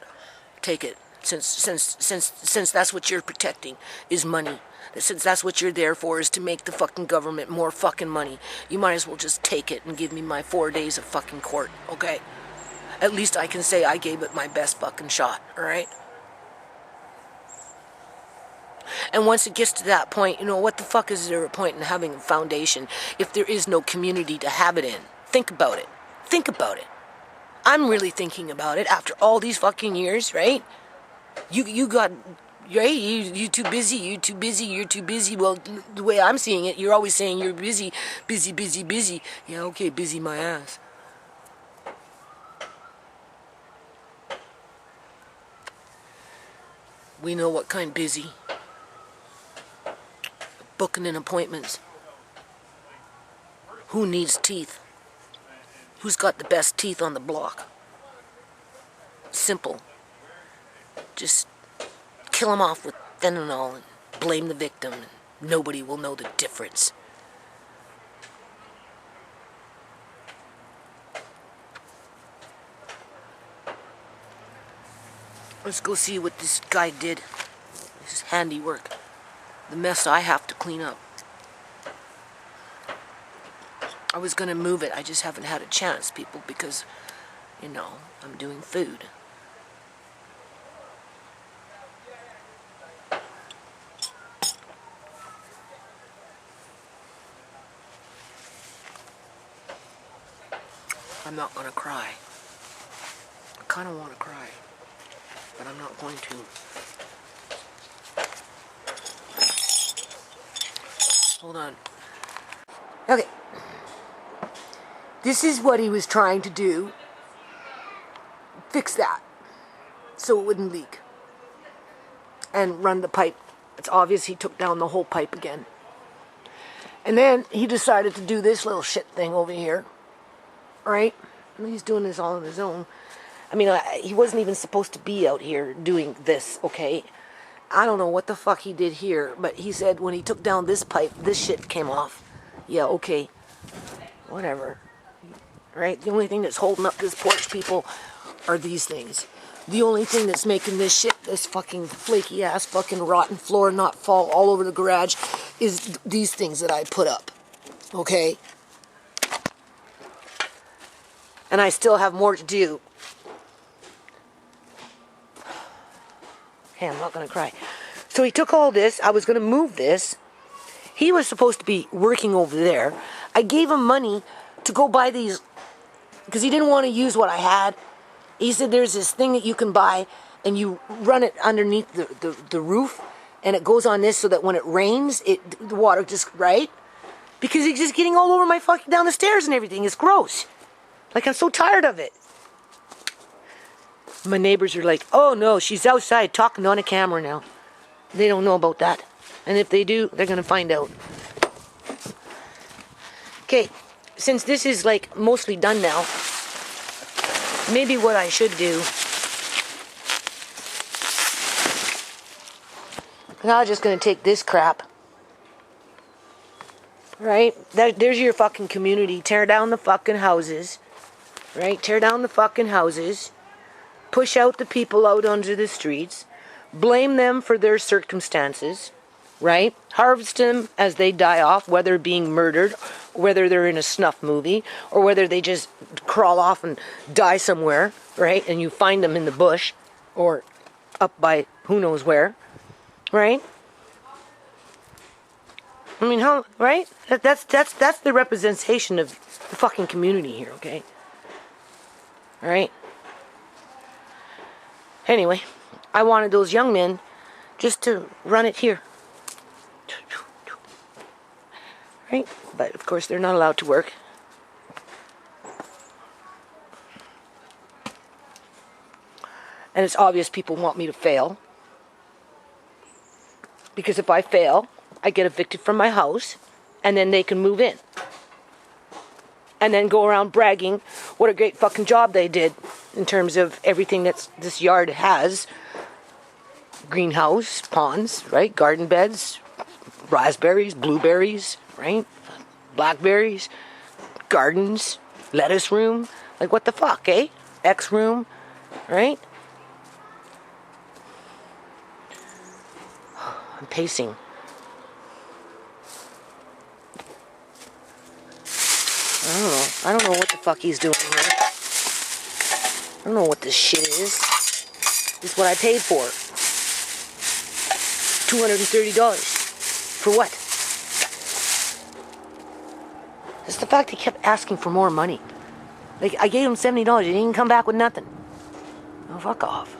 Since that's what you're protecting, is money. Since that's what you're there for, is to make the fucking government more fucking money, you might as well just take it and give me my 4 days of fucking court, okay? At least I can say I gave it my best fucking shot, alright? And once it gets to that point, what the fuck is there a point in having a foundation if there is no community to have it in? Think about it. Think about it. I'm really thinking about it after all these fucking years, right? You got, right? You too busy, you're too busy. Well, the way I'm seeing it, you're always saying you're busy. Yeah, okay, busy my ass. We know what kind busy. Booking in appointments. Who needs teeth? Who's got the best teeth on the block? Simple. Just kill them off with fentanyl and blame the victim, and nobody will know the difference. Let's go see what this guy did. This is handiwork. The mess I have to clean up. I was going to move it. I just haven't had a chance, people, because, I'm doing food. I'm not going to cry. I kind of want to cry, but I'm not going to. Hold on. Okay. This is what he was trying to do. Fix that. So it wouldn't leak. And run the pipe. It's obvious he took down the whole pipe again. And then he decided to do this little shit thing over here. Right? And he's doing this all on his own. I mean, he wasn't even supposed to be out here doing this, okay? I don't know what the fuck he did here, but he said when he took down this pipe, this shit came off. Yeah, okay. Whatever. Right? The only thing that's holding up this porch, people, are these things. The only thing that's making this shit, this fucking flaky ass fucking rotten floor not fall all over the garage is these things that I put up. Okay? And I still have more to do. Okay, I'm not going to cry. So he took all this. I was going to move this. He was supposed to be working over there. I gave him money to go buy these because he didn't want to use what I had. He said there's this thing that you can buy and you run it underneath the roof and it goes on this so that when it rains, the water just, right? Because it's just getting all over my fucking down the stairs and everything. It's gross. Like, I'm so tired of it. My neighbors are like, oh no, she's outside talking on a camera now. They don't know about that. And if they do, they're going to find out. Okay, since this is like mostly done now, maybe what I should do, now I'm just going to take this crap, right? There's your fucking community. Tear down the fucking houses, right? Tear down the fucking houses. Push out the people out onto the streets. Blame them for their circumstances, right? Harvest them as they die off, whether being murdered, whether they're in a snuff movie, or whether they just crawl off and die somewhere, right? And you find them in the bush, or up by who knows where, right? I mean, how, right? That's the representation of the fucking community here, okay? All right? Anyway, I wanted those young men just to run it here. Right? But of course they're not allowed to work. And it's obvious people want me to fail. Because if I fail, I get evicted from my house, and then they can move in. And then go around bragging what a great fucking job they did in terms of everything that this yard has. Greenhouse, ponds, right? Garden beds, raspberries, blueberries, right? Blackberries, gardens, lettuce room. Like, what the fuck, eh? X room, right? I'm pacing. I don't know what the fuck he's doing here. I don't know what this shit is. This is what I paid for. $230. For what? It's the fact he kept asking for more money. Like, I gave him $70. He didn't come back with nothing. Oh, fuck off.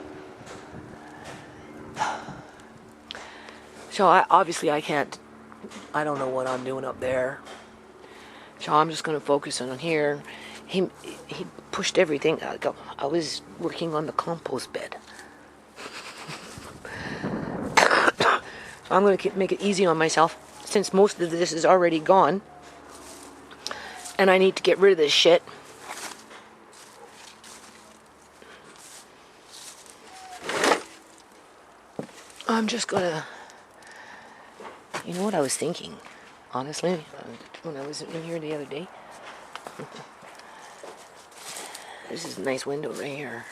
So, obviously I can't... I don't know what I'm doing up there. So I'm just going to focus on here. He pushed everything. I was working on the compost bed. So I'm going to make it easy on myself, since most of this is already gone. And I need to get rid of this shit. I'm just going to... You know what I was thinking? Honestly, when I was in here the other day. This is a nice window right here.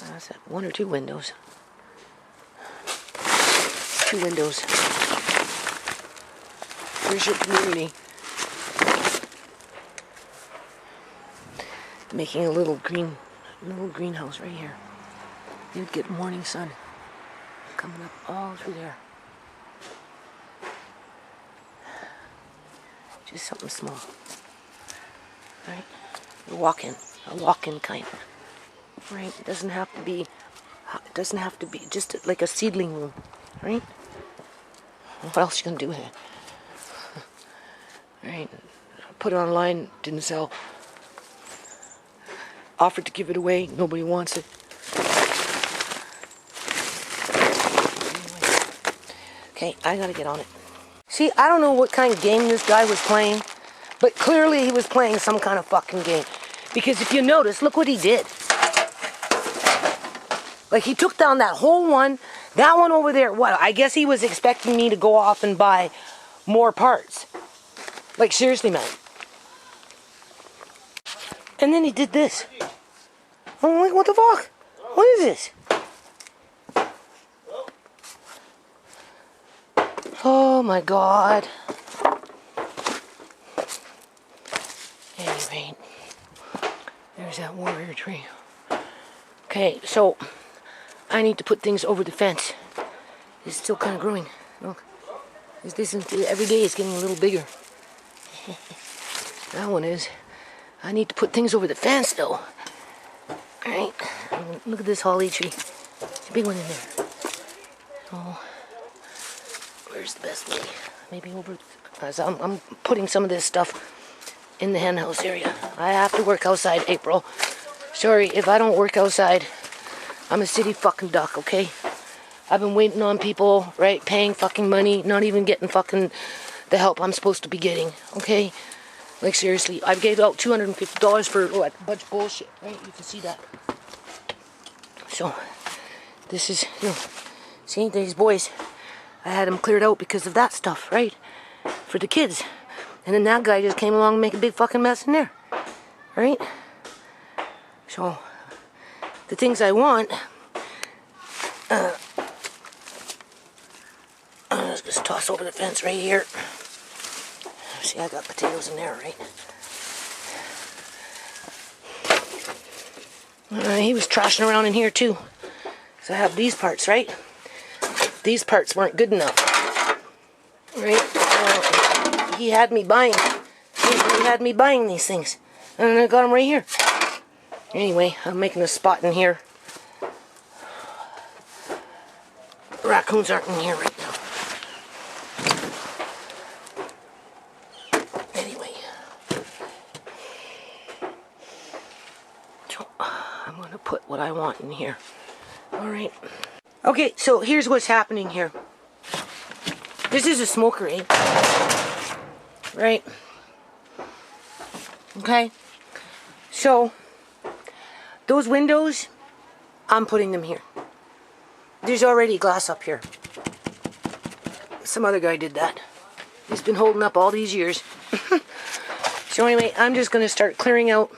That's one or two windows. Two windows. Here's your community. Making a little greenhouse right here. You'd get morning sun coming up all through there. Just something small, right? A walk-in kind, right? It doesn't have to be just like a seedling room, right? What else you gonna do here? Right? Put it online, didn't sell. Offered to give it away, nobody wants it. Okay, I gotta get on it. See, I don't know what kind of game this guy was playing, but clearly he was playing some kind of fucking game. Because if you notice, look what he did. Like, he took down that whole one, that one over there. What? I guess he was expecting me to go off and buy more parts. Like, seriously, man. And then he did this. I'm like, what the fuck? What is this? Oh my God. Anyway, there's that warrior tree. Okay, so I need to put things over the fence. It's still kind of growing. Look, every day it's getting a little bigger. That one is. I need to put things over the fence though. Alright, look at this holly tree. It's a big one in there. Oh. Where's the best way? Maybe over, as I'm putting some of this stuff in the hen house area. I have to work outside, April. Sorry, if I don't work outside, I'm a city fucking duck, okay? I've been waiting on people, right, paying fucking money, not even getting fucking the help I'm supposed to be getting, okay? Like, seriously, I gave out $250 for what, a bunch of bullshit, right? You can see that. So, this is, you know, see, these boys, I had them cleared out because of that stuff, right? For the kids. And then that guy just came along and made a big fucking mess in there, right? So, the things I want, let's just toss over the fence right here. See, I got potatoes in there, right? He was trashing around in here too. So I have these parts, right? These parts weren't good enough, right? He had me buying. He had me buying these things, and I got them right here. Anyway, I'm making a spot in here. The raccoons aren't in here right now. Anyway, so I'm going to put what I want in here. All right. Okay, so here's what's happening here. This is a smoker, eh? Right? Okay. So, those windows, I'm putting them here. There's already glass up here. Some other guy did that. He's been holding up all these years. So anyway, I'm just going to start clearing out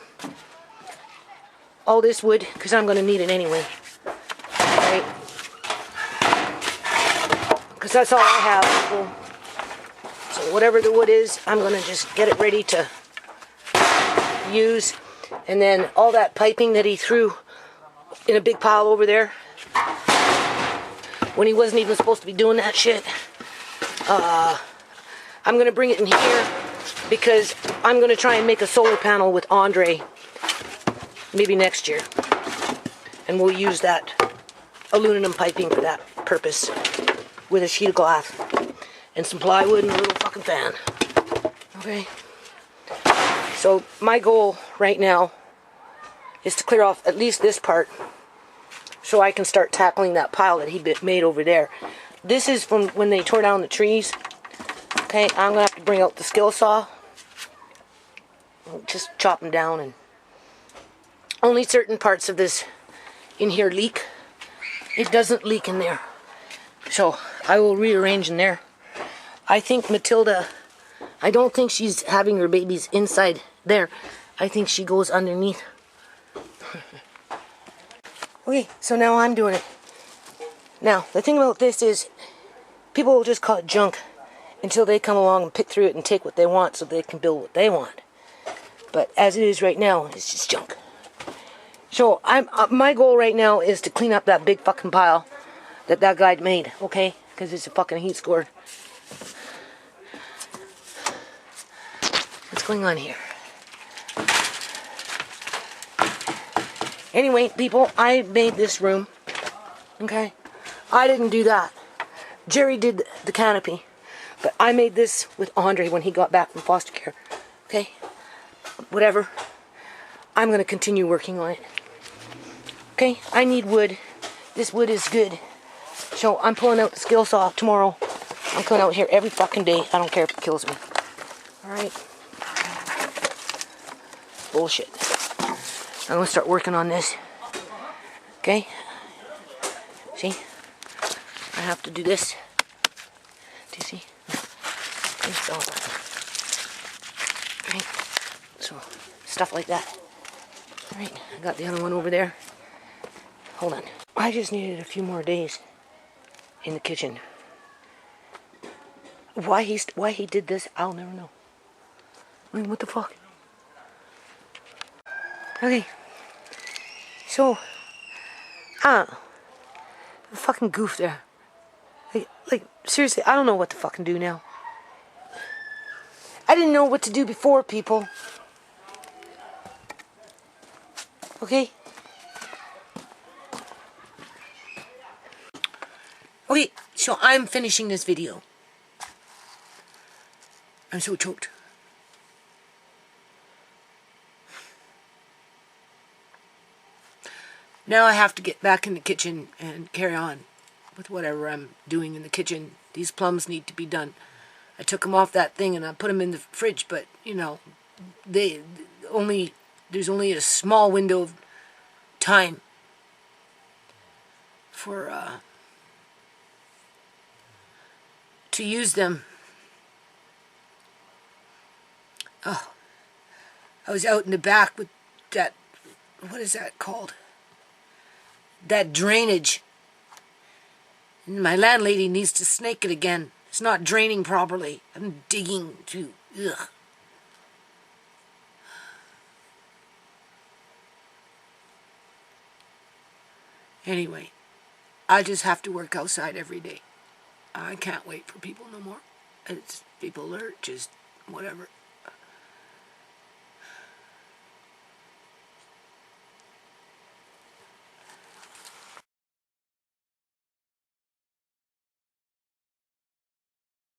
all this wood, because I'm going to need it anyway. Right? Because that's all I have. So whatever the wood is, I'm going to just get it ready to use. And then all that piping that he threw in a big pile over there, when he wasn't even supposed to be doing that shit, I'm going to bring it in here, because I'm going to try and make a solar panel with Andre maybe next year. And we'll use that aluminum piping for that purpose, with a sheet of glass and some plywood and a little fucking fan. Okay? So my goal right now is to clear off at least this part, so I can start tackling that pile that he made over there. This is from when they tore down the trees. Okay, I'm going to have to bring out the skill saw. Just chop them down, and only certain parts of this in here leak. It doesn't leak in there. So I will rearrange in there. I think Matilda, I don't think she's having her babies inside there. I think she goes underneath. Okay, so now I'm doing it. Now, the thing about this is, people will just call it junk until they come along and pick through it and take what they want so they can build what they want. But as it is right now, it's just junk. So my goal right now is to clean up that big fucking pile that guy made, okay? Because it's a fucking heat score. What's going on here? Anyway, people, I made this room, okay? I didn't do that. Jerry did the canopy, but I made this with Andre when he got back from foster care, okay? Whatever. I'm going to continue working on it. Okay, I need wood. This wood is good. So I'm pulling out the skill saw tomorrow. I'm coming out here every fucking day. I don't care if it kills me. Alright. Bullshit. I'm going to start working on this. Okay? See? I have to do this. Do you see? Right? So, stuff like that. Alright, I got the other one over there. Hold on. I just needed a few more days in the kitchen. Why he did this, I'll never know. I mean, what the fuck? Okay. So, a fucking goof there. Like, seriously, I don't know what to fucking do now. I didn't know what to do before, people. Okay? Okay, so I'm finishing this video. I'm so choked. Now I have to get back in the kitchen and carry on with whatever I'm doing in the kitchen. These plums need to be done. I took them off that thing and I put them in the fridge, but, you know, there's only a small window of time for to use them. Oh, I was out in the back with that, what is that called? That drainage. And my landlady needs to snake it again. It's not draining properly. I'm digging to, ugh. Anyway, I just have to work outside every day. I can't wait for people no more. People are just whatever.